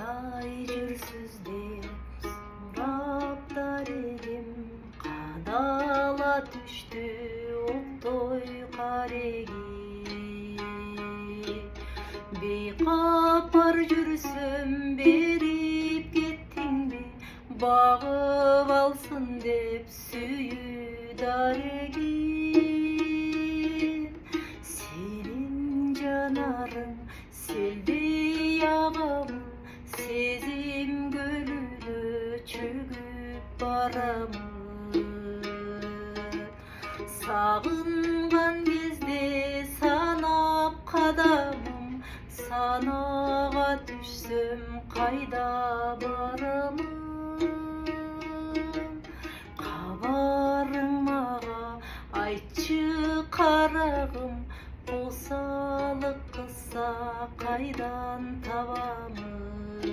Кандай жүрсүз деп сурап элем, кадала түштү оттой кареги. Бейкапар жүрсөм берип кеттиңби, багып алсын деп сүйүү дарегин. Сенин жанарың селдей агамы, сезим көлүнө чөгүп барамы. Сагынган кезде санап кадамым, санага түшсөм кайда барамын. Кабарың мага айтчы карагым, осалык кылса кайдан табамын.